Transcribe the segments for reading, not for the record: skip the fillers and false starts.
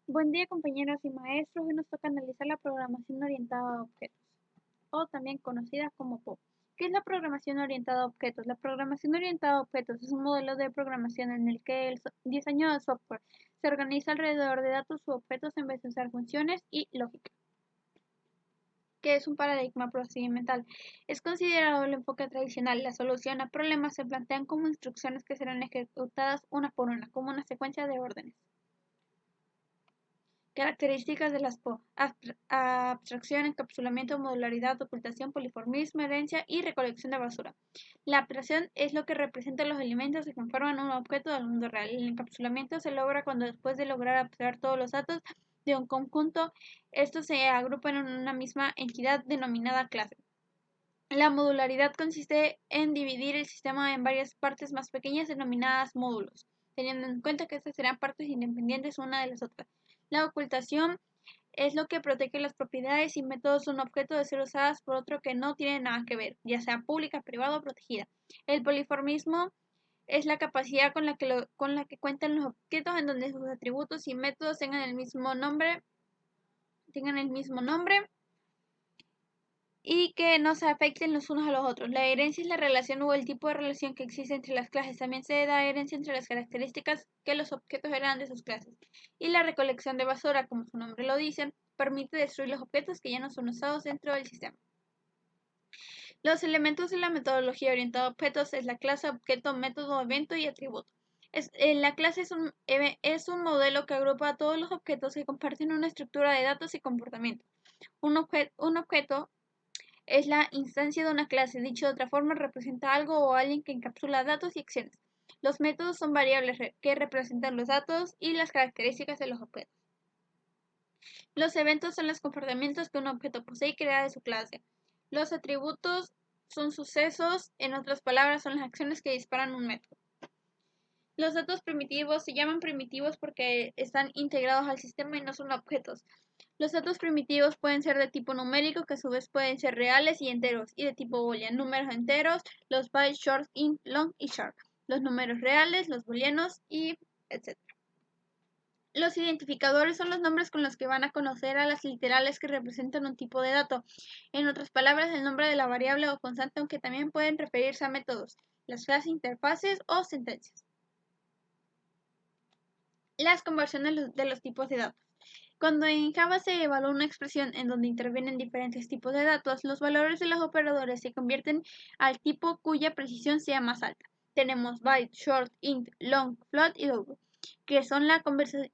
Buen día, compañeros y maestros. Hoy nos toca analizar la programación orientada a objetos, o también conocida como POP. ¿Qué es la programación orientada a objetos? La programación orientada a objetos es un modelo de programación en el que el diseño de software se organiza alrededor de datos u objetos en vez de usar funciones y lógica, que es un paradigma procedimental. Es considerado el enfoque tradicional. La solución a problemas se plantean como instrucciones que serán ejecutadas una por una, como una secuencia de órdenes. Características de las PO: abstracción, encapsulamiento, modularidad, ocultación, poliformismo, herencia y recolección de basura. La abstracción es lo que representa los elementos que conforman un objeto del mundo real. El encapsulamiento se logra cuando, después de lograr abstraer todos los datos de un conjunto, estos se agrupan en una misma entidad denominada clase. La modularidad consiste en dividir el sistema en varias partes más pequeñas denominadas módulos, teniendo en cuenta que estas serán partes independientes una de las otras. La ocultación es lo que protege las propiedades y métodos de un objeto de ser usadas por otro que no tiene nada que ver, ya sea pública, privada o protegida. El poliformismo es la capacidad con la que cuentan los objetos en donde sus atributos y métodos tengan el mismo nombre y que no se afecten los unos a los otros. La herencia es la relación o el tipo de relación que existe entre las clases. También se da herencia entre las características que los objetos heredan de sus clases. Y la recolección de basura, como su nombre lo dice, permite destruir los objetos que ya no son usados dentro del sistema. Los elementos de la metodología orientada a objetos es la clase, objeto, método, evento y atributo. La clase es un modelo que agrupa a todos los objetos que comparten una estructura de datos y comportamiento. Un objeto es la instancia de una clase. Dicho de otra forma, representa algo o alguien que encapsula datos y acciones. Los métodos son variables que representan los datos y las características de los objetos. Los eventos son los comportamientos que un objeto posee y crea de su clase. Los atributos son sucesos, en otras palabras, son las acciones que disparan un método. Los datos primitivos se llaman primitivos porque están integrados al sistema y no son objetos. Los datos primitivos pueden ser de tipo numérico, que a su vez pueden ser reales y enteros, y de tipo boolean, números enteros, los bytes, short, int, long y sharp, los números reales, los booleanos y etc. Los identificadores son los nombres con los que van a conocer a las literales que representan un tipo de dato. En otras palabras, el nombre de la variable o constante, aunque también pueden referirse a métodos, las clases, interfaces o sentencias. Las conversiones de los tipos de datos. Cuando en Java se evalúa una expresión en donde intervienen diferentes tipos de datos, los valores de los operadores se convierten al tipo cuya precisión sea más alta. Tenemos byte, short, int, long, float y double, que son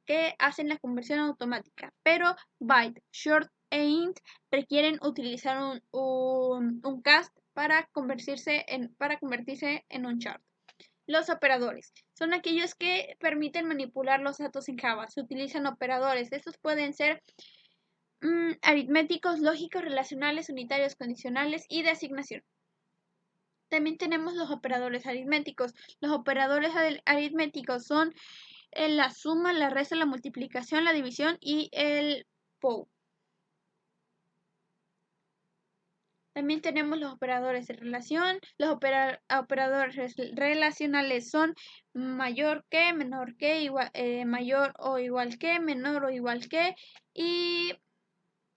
que hacen la conversión automática, pero byte, short e int requieren utilizar un cast para convertirse en un chart. Los operadores son aquellos que permiten manipular los datos en Java. Se utilizan operadores. Estos pueden ser aritméticos, lógicos, relacionales, unitarios, condicionales y de asignación. También tenemos los operadores aritméticos. Los operadores aritméticos son la suma, la resta, la multiplicación, la división y el POU. También tenemos los operadores de relación. Los operadores relacionales son mayor que, menor que, mayor o igual que, menor o igual que y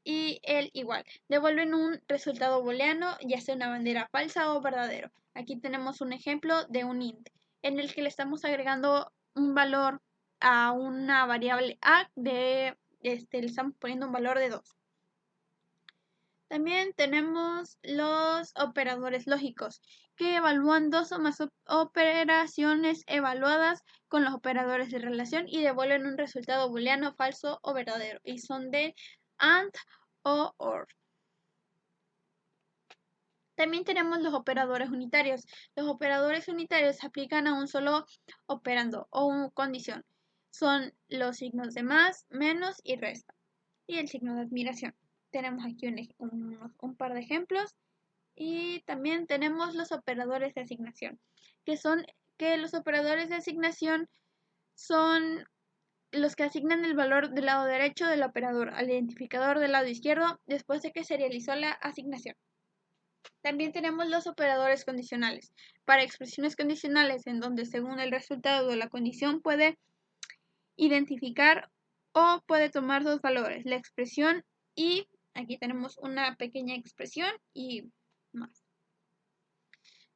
el igual. Devuelven un resultado booleano, ya sea una bandera falsa o verdadero. Aquí tenemos un ejemplo de un int, en el que le estamos agregando un valor a una variable a le estamos poniendo un valor de 2. También tenemos los operadores lógicos, que evalúan dos o más operaciones evaluadas con los operadores de relación y devuelven un resultado booleano falso o verdadero, y son de AND o OR. También tenemos los operadores unitarios. Los operadores unitarios se aplican a un solo operando o condición. Son los signos de más, menos y resta, y el signo de admiración. Tenemos aquí un par de ejemplos. Y también tenemos los operadores de asignación, que los operadores de asignación son los que asignan el valor del lado derecho del operador al identificador del lado izquierdo después de que se realizó la asignación. También tenemos los operadores condicionales. Para expresiones condicionales en donde según el resultado de la condición puede identificar o puede tomar dos valores, la expresión y aquí tenemos una pequeña expresión y más.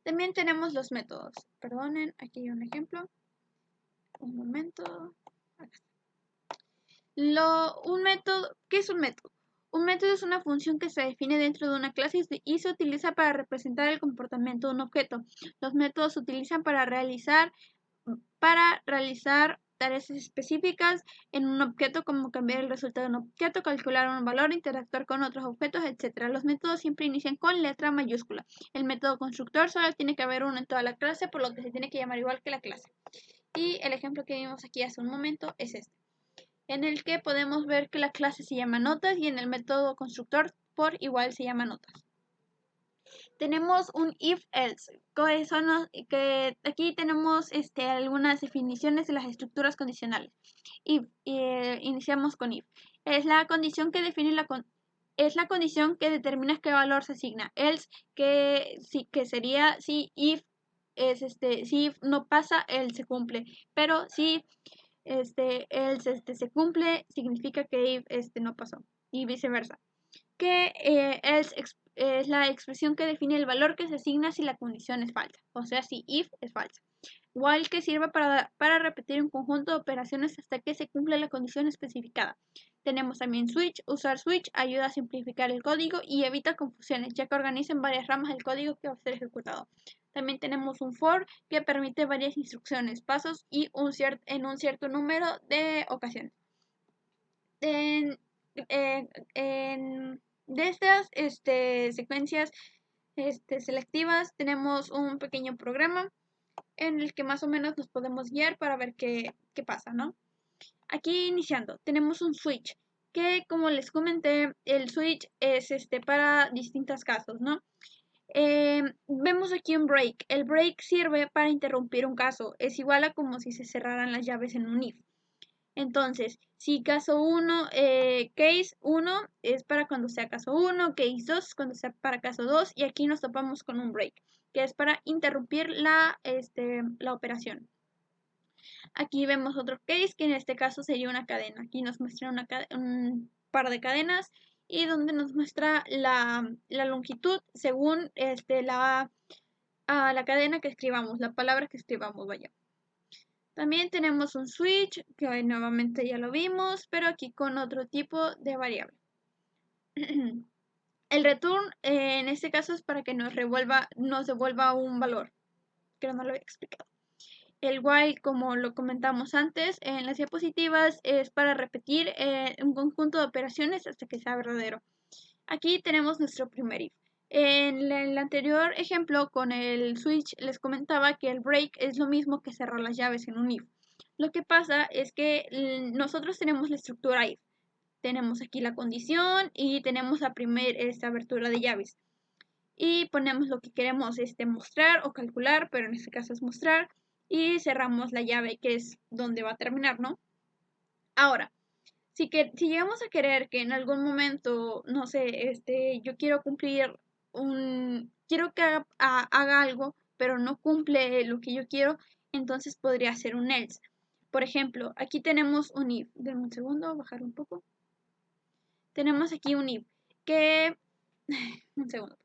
También tenemos los métodos. Perdonen, aquí hay un ejemplo. Un momento. Un método, ¿qué es un método? Un método es una función que se define dentro de una clase y se utiliza para representar el comportamiento de un objeto. Los métodos se utilizan para realizar tareas específicas en un objeto, como cambiar el resultado de un objeto, calcular un valor, interactuar con otros objetos, etc. Los métodos siempre inician con letra mayúscula. El método constructor solo tiene que haber uno en toda la clase, por lo que se tiene que llamar igual que la clase. Y el ejemplo que vimos aquí hace un momento es este, en el que podemos ver que la clase se llama notas y en el método constructor por igual se llama notas. Tenemos un if-else, que aquí tenemos algunas definiciones de las estructuras condicionales. Iniciamos con if. Es la condición que define es la condición que determina qué valor se asigna. Else, que sería si if si if no pasa, else se cumple. Pero si else se cumple, significa que if no pasó. Y viceversa. Que else es la expresión que define el valor que se asigna si la condición es falsa, o sea, si if es falsa. While, que sirve para repetir un conjunto de operaciones hasta que se cumpla la condición especificada. Tenemos también switch. Usar switch ayuda a simplificar el código y evita confusiones, ya que organiza en varias ramas el código que va a ser ejecutado. También tenemos un for, que permite varias instrucciones, pasos y en un cierto número de ocasiones. De estas secuencias selectivas tenemos un pequeño programa en el que más o menos nos podemos guiar para ver qué pasa, ¿no? Aquí iniciando, tenemos un switch, que como les comenté, el switch es para distintos casos, ¿no? Vemos aquí un break. El break sirve para interrumpir un caso. Es igual a como si se cerraran las llaves en un if. Entonces, si caso 1, case 1 es para cuando sea caso 1, case 2 cuando sea para caso 2, y aquí nos topamos con un break, que es para interrumpir la operación. Aquí vemos otro case, que en este caso sería una cadena. Aquí nos muestra un par de cadenas y donde nos muestra la longitud según la cadena que escribamos, la palabra que escribamos, vaya. También tenemos un switch, que hoy nuevamente ya lo vimos, pero aquí con otro tipo de variable. El return en este caso es para que nos devuelva un valor, que no lo había explicado. El while, como lo comentamos antes en las diapositivas, es para repetir un conjunto de operaciones hasta que sea verdadero. Aquí tenemos nuestro primer if. En el anterior ejemplo con el switch les comentaba que el break es lo mismo que cerrar las llaves en un if. Lo que pasa es que nosotros tenemos la estructura if. Tenemos aquí la condición y tenemos la esta abertura de llaves. Y ponemos lo que queremos mostrar o calcular, pero en este caso es mostrar. Y cerramos la llave, que es donde va a terminar, ¿no? Ahora, si llegamos a querer que en algún momento, no sé, yo quiero quiero que haga algo, pero no cumple lo que yo quiero, entonces podría ser un else. Por ejemplo, aquí tenemos un if. Denme un segundo, bajar un poco. Tenemos aquí un if que... Un segundo.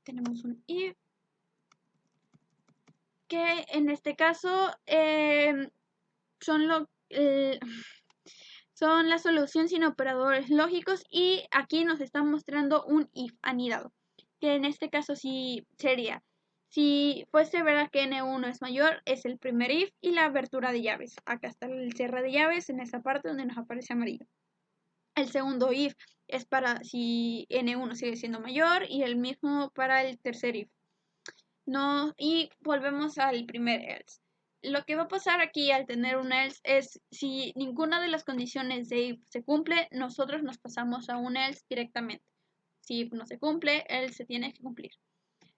Tenemos un if que en este caso son son la solución sin operadores lógicos y aquí nos está mostrando un if anidado, que en este caso sí sería, si fuese verdad que n1 es mayor, es el primer if y la abertura de llaves. Acá está el cierre de llaves en esta parte donde nos aparece amarillo. El segundo if es para si n1 sigue siendo mayor y el mismo para el tercer if. No, y volvemos al primer else. Lo que va a pasar aquí al tener un else es si ninguna de las condiciones de if se cumple, nosotros nos pasamos a un else directamente. Si if no se cumple, else se tiene que cumplir.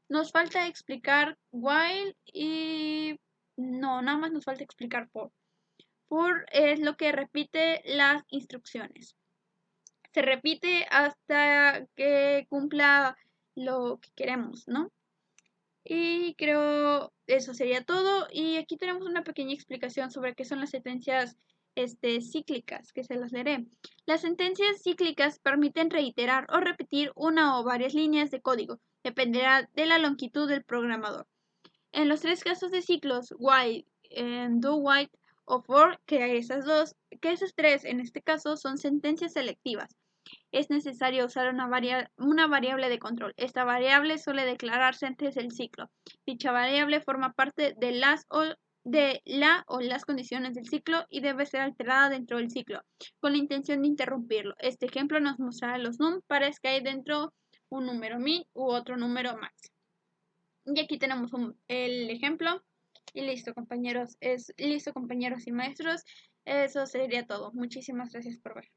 Nos falta explicar while y no, nada más nos falta explicar for. For es lo que repite las instrucciones. Se repite hasta que cumpla lo que queremos, ¿no? Y creo eso sería todo. Y aquí tenemos una pequeña explicación sobre qué son las sentencias cíclicas, que se las leeré. Las sentencias cíclicas permiten reiterar o repetir una o varias líneas de código, dependerá de la longitud del programador. En los tres casos de ciclos, while, do while o for, que esas tres en este caso son sentencias selectivas. Es necesario usar una variable de control. Esta variable suele declararse antes del ciclo. Dicha variable forma parte de la o las condiciones del ciclo y debe ser alterada dentro del ciclo, con la intención de interrumpirlo. Este ejemplo nos mostrará los num para que hay dentro un número min u otro número max. Y aquí tenemos el ejemplo. Y listo, compañeros. Listo, compañeros y maestros. Eso sería todo. Muchísimas gracias por ver.